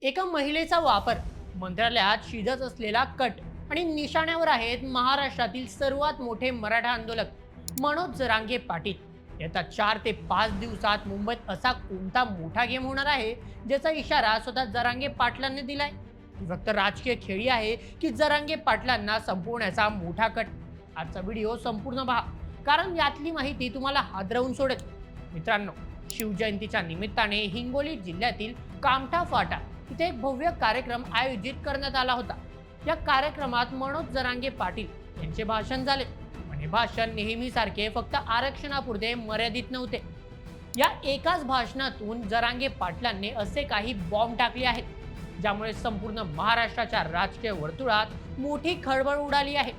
एका महिलेचा वापर मंत्रालयात शिजत असलेला कट आणि निशाण्यावर आहेत महाराष्ट्रातील सर्वात मोठे मराठा आंदोलक मनोज जरांगे पाटील. येत्या 4 ते 5 दिवसात मुंबईत असा कोणता मोठा गेम होणार आहे ज्याचा इशारा स्वतः जरांगे पाटलांनी दिलाय? ही फक्त राजकीय खेळी आहे की जरांगे पाटलांना संपवण्याचा मोठा कट? आजचा व्हिडिओ संपूर्ण पहा, कारण यातली माहिती तुम्हाला हादरवून सोडेल. मित्रांनो, शिवजयंतीच्या निमित्ताने हिंगोली जिल्ह्यातील कामठा फाटा इथे एक भव्य कार्यक्रम आयोजित करण्यात आला होता. या कार्यक्रमात मनोज जरांगे पाटील यांचे भाषण झाले. पण हे भाषण नेहमीसारखे फक्त आरक्षणापुरते मर्यादित नव्हते. या एकाच भाषणातून जरांगे पाटलांनी असे काही बॉम्ब टाकले आहेत ज्यामुळे संपूर्ण महाराष्ट्राच्या राजकीय वर्तुळात मोठी खळबळ उडाली आहे.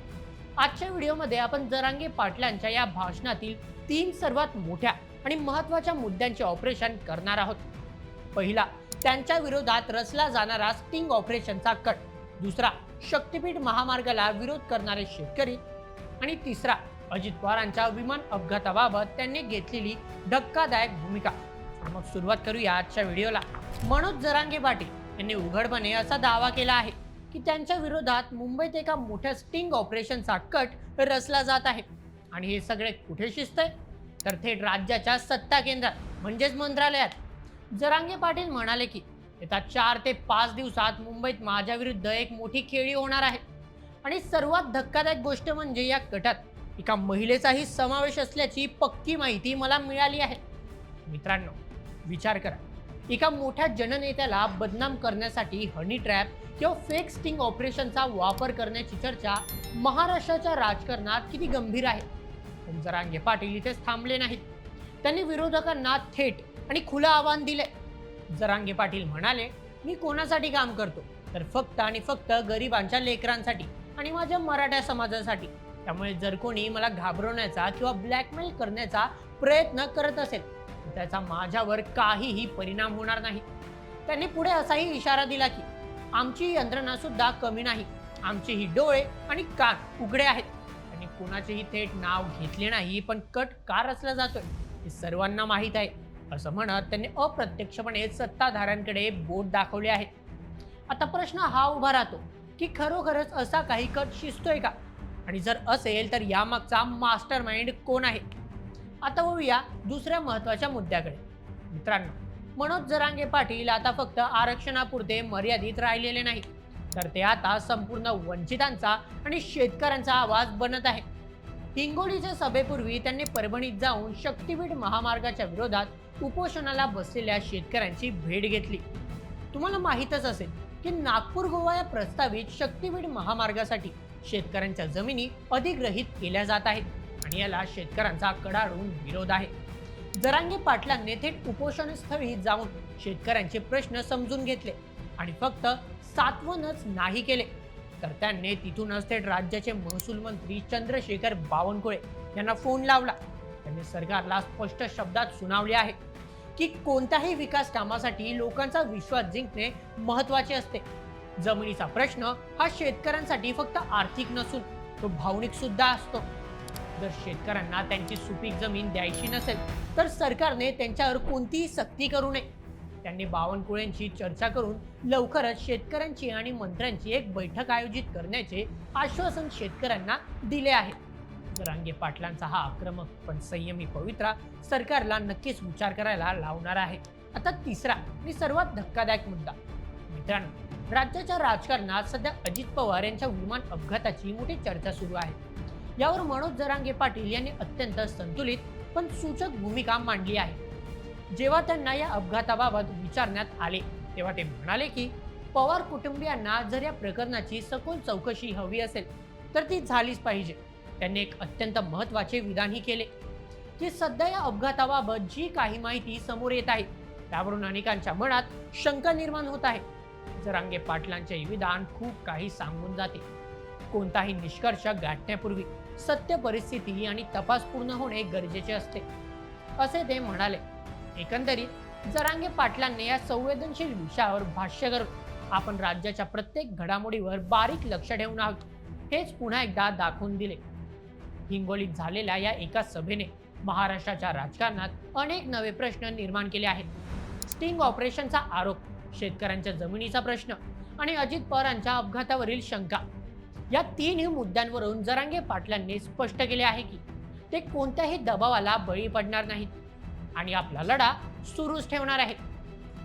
आजच्या व्हिडिओमध्ये आपण जरांगे पाटलांच्या या भाषणातील 3 सर्वात मोठ्या आणि महत्त्वाच्या मुद्द्यांचे ऑपरेशन करणार आहोत. पहिला, त्यांच्या विरोधात रचला जाणारा स्टिंग ऑपरेशनचा कट. दुसरा, शक्तीपीठ महामार्गाला विरोध करणारे शेतकरी. आणि तिसरा, अजित पवारांच्या विमान अपघाताबाबत त्यांनी घेतलेली धक्कादायक भूमिका. मग सुरुवात करूया आजच्या व्हिडिओला. मनोज जरांगे पाटील यांनी उघडपणे असा दावा केला आहे की त्यांच्या विरोधात मुंबईत एका मोठ्या स्टिंग ऑपरेशनचा कट रचला जात आहे. आणि हे सगळे कुठे शिजतंय? तर थेट राज्याच्या सत्ता केंद्रात म्हणजेच मंत्रालयात. जरांगे पाटील म्हणाले की येत्या 4 ते 5 दिवसात मुंबईत माझ्या विरुद्ध एक मोठी खेळी होणार आहे. आणि सर्वात धक्कादायक गोष्ट म्हणजे या गटात एका महिलेचाही समावेश असल्याची पक्की माहिती मला मिळाली आहे. मित्रांनो, विचार करा, एका मोठ्या जननेत्याला बदनाम करण्यासाठी हनी ट्रॅप किंवा फेक स्टिंग ऑपरेशनचा वापर करण्याची चर्चा महाराष्ट्राच्या राजकारणात किती गंभीर आहे. पण जरांगे पाटील इथेच थांबले नाहीत. त्यांनी विरोधकांना थेट आणि खुलं आव्हान दिले. जरांगे पाटील म्हणाले, मी कोणासाठी काम करतो? तर फक्त आणि फक्त गरिबांच्या लेकरांसाठी आणि माझ्या मराठा समाजासाठी. त्यामुळे जर कोणी मला घाबरवण्याचा किंवा ब्लॅकमेल करण्याचा प्रयत्न करत असेल तर त्याचा माझ्यावर काहीही परिणाम होणार नाही. त्यांनी पुढे असाही इशारा दिला की आमची यंत्रणा सुद्धा कमी नाही. आमचेही डोळे आणि कान उघडे आहेत. त्यांनी कोणाचेही थेट नाव घेतले नाही, पण कट का रचला जातोय हे सर्वांना माहीत आहे असं म्हणत त्यांनी अप्रत्यक्षपणे सत्ताधाऱ्यांकडे बोट दाखवले आहे. आता प्रश्न हा उभा राहतो की खरोखरच असा काही कट शिजतोय का? आणि जर असेल तर यामागचा मास्टर माइंड कोण आहे? आता वळूया दुसऱ्या महत्त्वाच्या मुद्द्याकडे. मित्रांनो, मनोज जरांगे पाटील आता फक्त आरक्षणापुरते मर्यादित राहिलेले नाही, तर ते आता संपूर्ण वंचितांचा आणि शेतकऱ्यांचा आवाज बनत आहे. हिंगोलीच्या सभेपूर्वी त्यांनी परभणीत जाऊन शक्तीपीठ महामार्गाच्या विरोधात उपोषणाला बसलेल्या शेतकऱ्यांची भेट घेतली. तुम्हाला माहीतच असेल की नागपूर गोवा या प्रस्तावित शक्तीपीठ महामार्गासाठी शेतकऱ्यांच्या जमिनी अधिग्रहित केल्या जात आहेत आणि याला शेतकऱ्यांचा कडाडून विरोध आहे. जरांगे पाटलांनी थेट उपोषणस्थळी जाऊन शेतकऱ्यांचे प्रश्न समजून घेतले आणि फक्त सात्वनच नाही केले, तर त्यांनी तिथूनच थेट राज्याचे महसूल मंत्री चंद्रशेखर बावनकुळे यांना फोन लावला. त्यांनी सरकारला स्पष्ट शब्दात सुनावले आहे की कोणत्याही विकास कामासाठी लोकांचा विश्वास जिंकणे महत्त्वाचे असते. जमिनीचा प्रश्न हा शेतकऱ्यांसाठी फक्त आर्थिक नसून तो भावनिक सुद्धा असतो. जर शेतकऱ्यांना त्यांची सुपीक जमीन द्यायची नसेल तर सरकारने त्यांच्यावर कोणतीही सक्ती करू नये. त्यांनी बावनकुळेंची चर्चा करून लवकरच शेतकऱ्यांची आणि मंत्र्यांची एक बैठक आयोजित करण्याचे आश्वासन शेतकऱ्यांना दिले आहे. जरांगे पाटलांचा हा आक्रमक पण संयमी पवित्रा सरकारला नक्कीच विचार करायला लावणार आहे. आता तिसरा आणि सर्वात धक्कादायक मुद्दा. मित्रांनो, राज्याच्या राजकारणात सध्या अजित पवार यांच्या विमान अपघाताची मोठी चर्चा सुरू आहे. यावर मनोज जरांगे पाटील यांनी अत्यंत संतुलित पण सूचक भूमिका मांडली आहे. जेव्हा त्यांना या अपघाताबाबत विचारण्यात आले तेव्हा ते म्हणाले की पवार कुटुंबियांना जर या प्रकरणाची सखोल चौकशी हवी असेल तर ती झालीच पाहिजे. त्यांनी एक अत्यंत महत्त्वाचे विधानही केले की सध्या या अपघाताबाबत जी काही माहिती समोर येत आहे त्यावरून अनेकांच्या मनात शंका निर्माण होत आहे. जरांगे पाटलांचे विधान खूप काही सांगून जाते. कोणताही निष्कर्ष गाठण्यापूर्वी सत्य परिस्थिती आणि तपास पूर्ण होणे गरजेचे असते असे ते म्हणाले. एकंदरीत जरांगे पाटलांनी या संवेदनशील विषयावर भाष्य करून आपण राज्याच्या प्रत्येक घडामोडीवर बारीक लक्ष ठेवून आहोत हेच पुन्हा एकदा दाखवून दिले. हिंगोलीत झालेल्या या एका सभेने महाराष्ट्राच्या राजकारणात अनेक नवे प्रश्न निर्माण केले आहेत. स्टिंग ऑपरेशनचा आरोप शेतकऱ्यांच्या जमिनीचा प्रश्न आणि अजित पवारांच्या अपघातावरील शंका, या तीनही मुद्द्यांवरून जरांगे पाटलांनी स्पष्ट केले आहे की ते कोणत्याही दबावाला बळी पडणार नाहीत आणि आपला लढा सुरूच ठेवणार आहेत।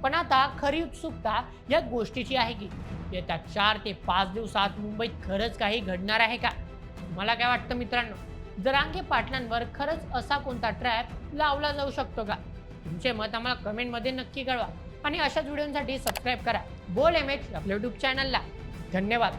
पण आता खरी उत्सुकता या गोष्टीची आहे की येत्या 4 ते 5 दिवसात मुंबईत खरंच काही घडणार आहे का? मला काय वाटतं मित्रांनो, जरांगे पाटलांवर खरंच असा कोणता ट्रॅप लावला जाऊ शकतो का? तुमचे मत आम्हाला कमेंटमध्ये नक्की कळवा आणि अशाच व्हिडिओसाठी सबस्क्राईब करा बोल MH आपल्या यूट्यूब चॅनलला। धन्यवाद।